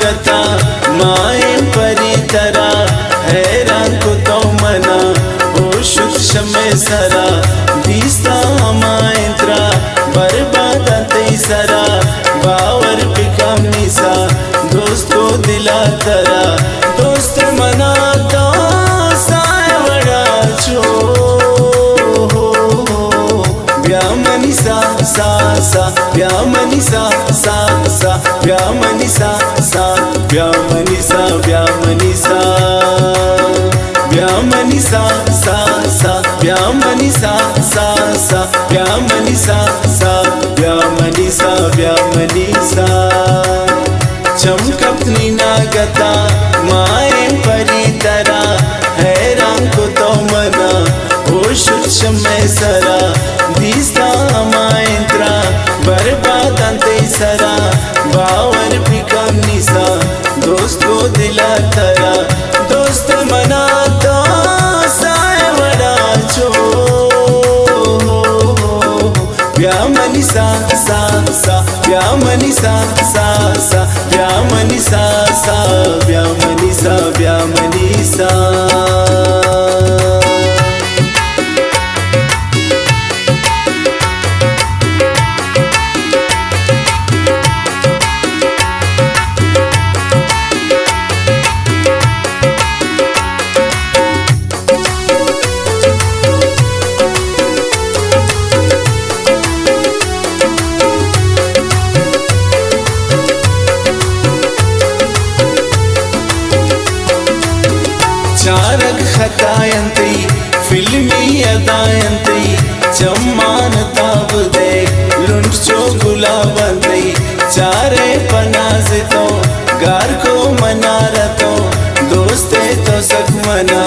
गता माए परी तरा हैरान को तो मना ओ शुद्ध शमे सरा दिसा मायंत्रा बर्बाद तई सरा बावर पिकम निसा दोस्त को दिला तरा दोस्त मना तो साय वड़ा चो व्यामनी सा सा सा व्यामनी सा सा सा व्यामनी सा सा व्यामनी सा व्यामनी सा व्यामनी सा सा सा व्यामनी सा सा सा व्यामनी सा सा व्यामनी सा व्यामनी सा चमकपनी नागता माए परी तरा हैरान को तो मना ओ शुद्ध में सरा दिसा मायंत्रा बर्बाद अंते सरा बावर पिकम निसा दोस्त को दिला तरा दोस्त मना तो साय वड़ा चो व्यामनी सा सा सा व्यामनी सा सा सा व्यामनी सा सा व्यामनी सा व्यामनी सा चारक खतायंती फिल्मी अदायंती चम्मान ताब दे लुंचो गुलाबंती चारे पनाज तो गार को मना रतो दोस्ते तो सक मना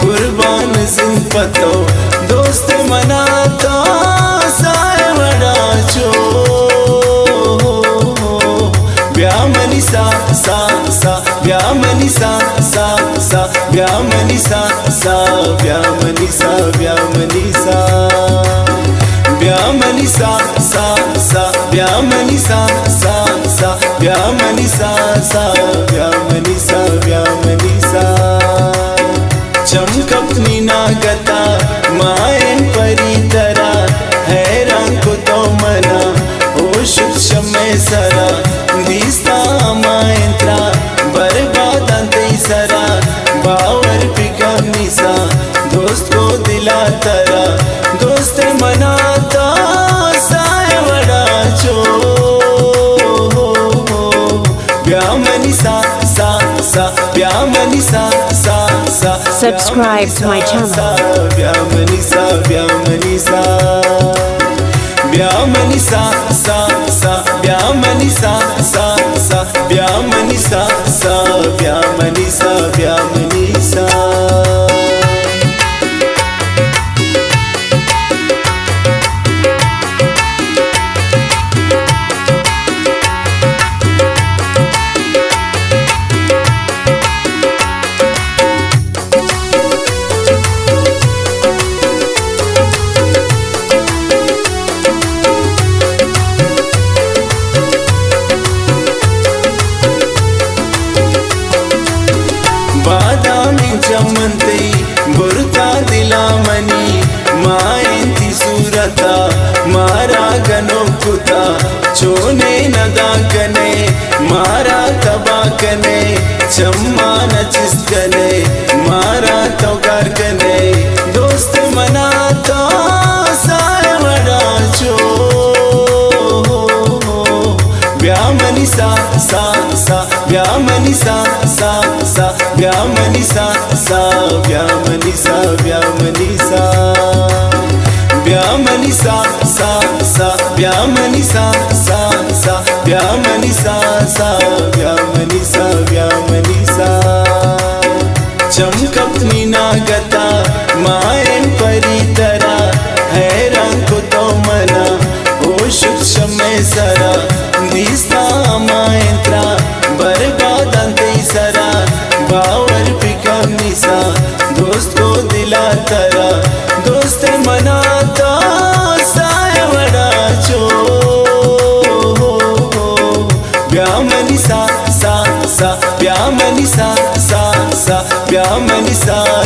कुर्बान जिंपतो दोस्त मना तो साय वड़ा चो व्यामनी सा सा सा व्यामनी सा सा सा व्यामनी सा सा व्यामनी सा व्यामनी सा व्यामनी सा सा सा व्यामनी सा सा सा व्यामनी सा सा व्यामनी सा व्यामनी सा चमकपनी नागता माए परी तरा हैरान को तो मना ओ शुद्ध में सरा दिसा मायंत्रा बर्बाद अंते सरा बावर पिकम निसा दोस्त को दिला तरा दोस्त मना तो साय वड़ा चो व्यामनी सा सा सा व्यामनी सा सा सा Subscribe to my channel. व्यामनी सा व्यामनी सा व्यामनी सा सा सा व्यामनी सा सा सा व्यामनी सा सा व्यामनी सा व्यामनी सा बादामी जमंती बुरता दिला मनी मायंती सूरता मारा गनो कुता चोने नदा कने मारा तबा कने चम्मा नचिस कने मारा तो कर कने दोस्त मना तो साय वड़ा चो व्यामनी सा सा सा व्यामनी सा सा सा व्यामनी सा सा व्यामनी सा व्यामनी सा व्यामनी सा सा सा व्यामनी सा सा सा व्यामनी सा सा व्यामनी सा व्यामनी सा चमकपनी नागता माए परी तरा हैरान को तो मना ओ शुद्ध में सरा दिसा मायंत्रा बर्बाद अंते सरा बावर पिकम निसा दोस्त को दिला तरा दोस्त मना तो साय वड़ा चो व्यामनी सा सा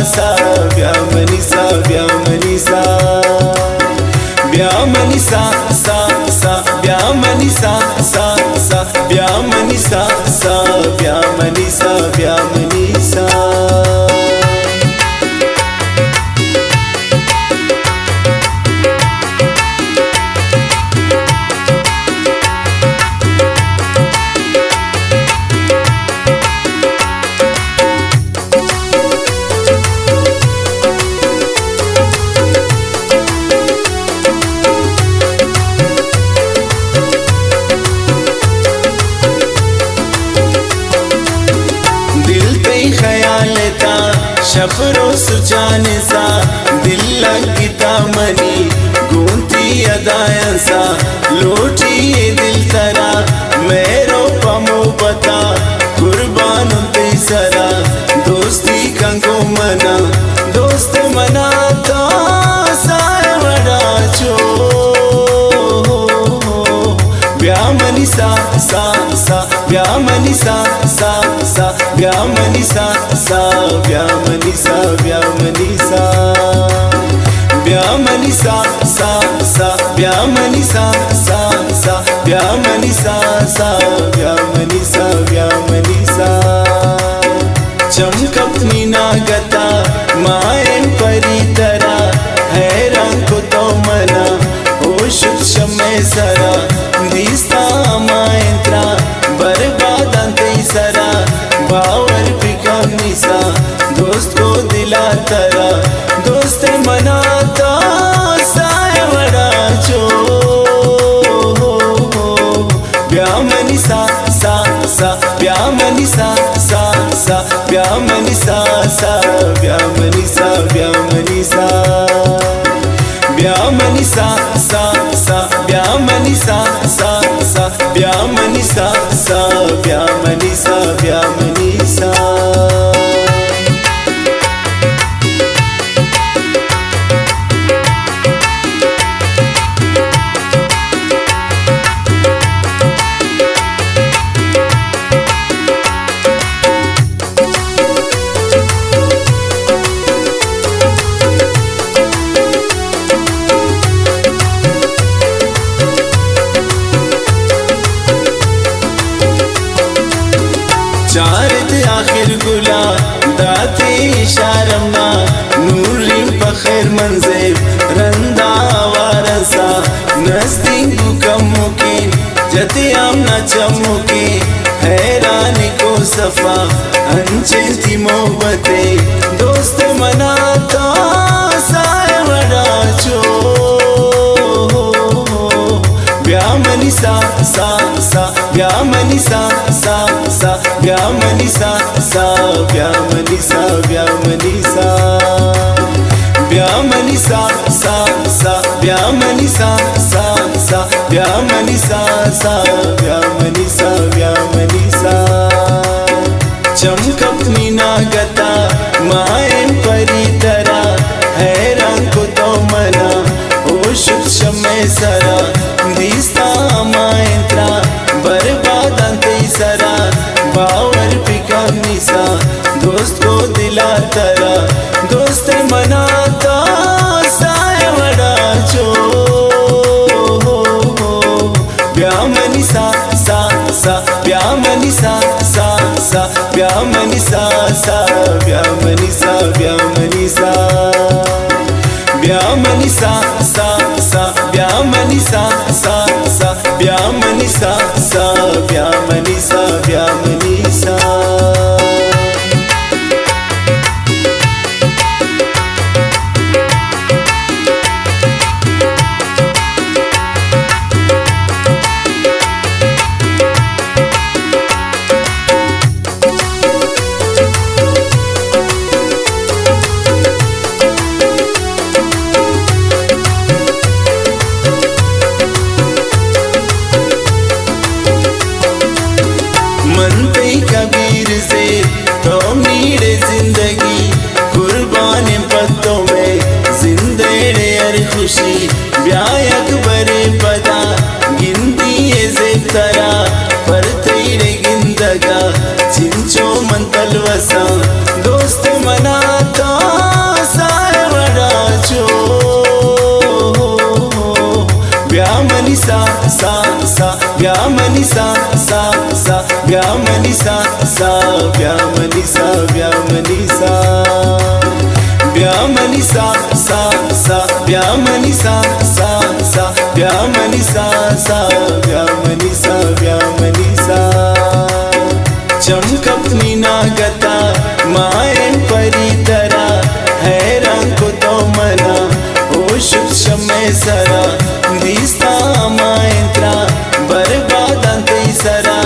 सा व्यामनी सा व्यामनी सा व्यामनी सा सा सा व्यामनी सा सा सा व्यामनी सा सा व्यामनी सा व्यामनी सा शफरो सुजाने सा दिल लगता मनी गूंती अदायन सा लोटी ये दिल तरा मेरो पमो बता कुर्बान तेसरा दोस्ती कंगो मना दोस्त मना तो साय बड़ा चो व्यामनी सा सा सा व्यामनी सा सा सा व्यामनी सा सा व्यामनी सा व्यामनी सा व्यामनी सा सा सा व्यामनी सा सा सा व्यामनी सा सा व्यामनी सा व्यामनी सा चमकपनी नागता मायन परितरा हैरान को तो मना होश शमे सरा दिस्ता मायंत्रा बर्बादां तेसरा बावर पिकामी सा दोस्त को दिला तरा दोस्त मनाता साय बड़ा चो व्यामनी सा सा सा व्यामनी सा सा सा व्यामनी सा सा व्यामनी सा व्यामनी सा व्यामनी सा सा सा व्यामनी सा सा सा व्यामनी सा सा व्यामनी सा व्यामनी सा चारद आखिर गुला दाते इशारमना नूरी पखैर मंज़िल रंदा वारसा नज़दीक कम मुकीन जते आमना चमुके हैरानी को सफा अंचेती मोहब्बते दोस्त मनाता साय बड़ा चो व्यामनी सा सा सा व्यामनी सा सा सा व्यामनी सा सा व्यामनी सा व्यामनी सा व्यामनी सा सा सा व्यामनी सा सा सा व्यामनी सा सा व्यामनी सा व्यामनी सा चमकपनी नागता मायन परितरा हैरान को तो मना होश शमे सरा दिस्ता मायंत्रा बर्बादां तेसरा बावर पिकामी सा दोस्त को दिला तरा दोस्त मनाता साय बड़ा चो व्यामनी सा सा सा व्यामनी सा सा सा व्यामनी सा सा व्यामनी सा व्यामनी सा व्यामनी सा सा सा व्यामनी सा सा सा व्यामनी सा सा व्यामनी सा व्यामनी सा कबीर से तो मीरे जिंदगी कुर्बान पत्तों में जिंदे अर खुशी ब्यायक बरे पदा गिनती ये तरा पर तेरे गिंदगा चिंचो मन तलवसा दोस्त मनाता सा सा व्यामनि सा सा सा व्यामनि सा सा व्यामनि सा व्यामनि सा व्यामनि सा सा सा व्यामनि सा सा सा व्यामनि सा सा व्यामनि सा व्यामनि सा चमकपनी नागता मायन परितरा हैरान को तो मना ओ शुभ समय सरा दिसता मायंत्रा बर्बादांते सरा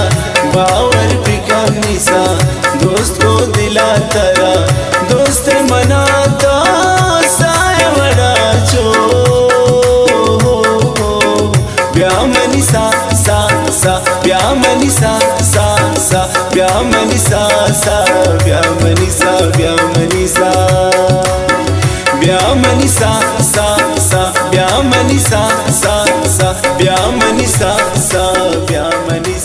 बावर पिकामनी सा दोस्त को दिला तरा दोस्त मनाता सायवड़ा चो व्यामनि सा सा सा व्यामनि सा सा सा व्यामनि सा सा व्यामनि सा व्यामनि सा व्यामनि सा सा सा व्यामनि सा सा सा व्यामनि सा सा व्यामनि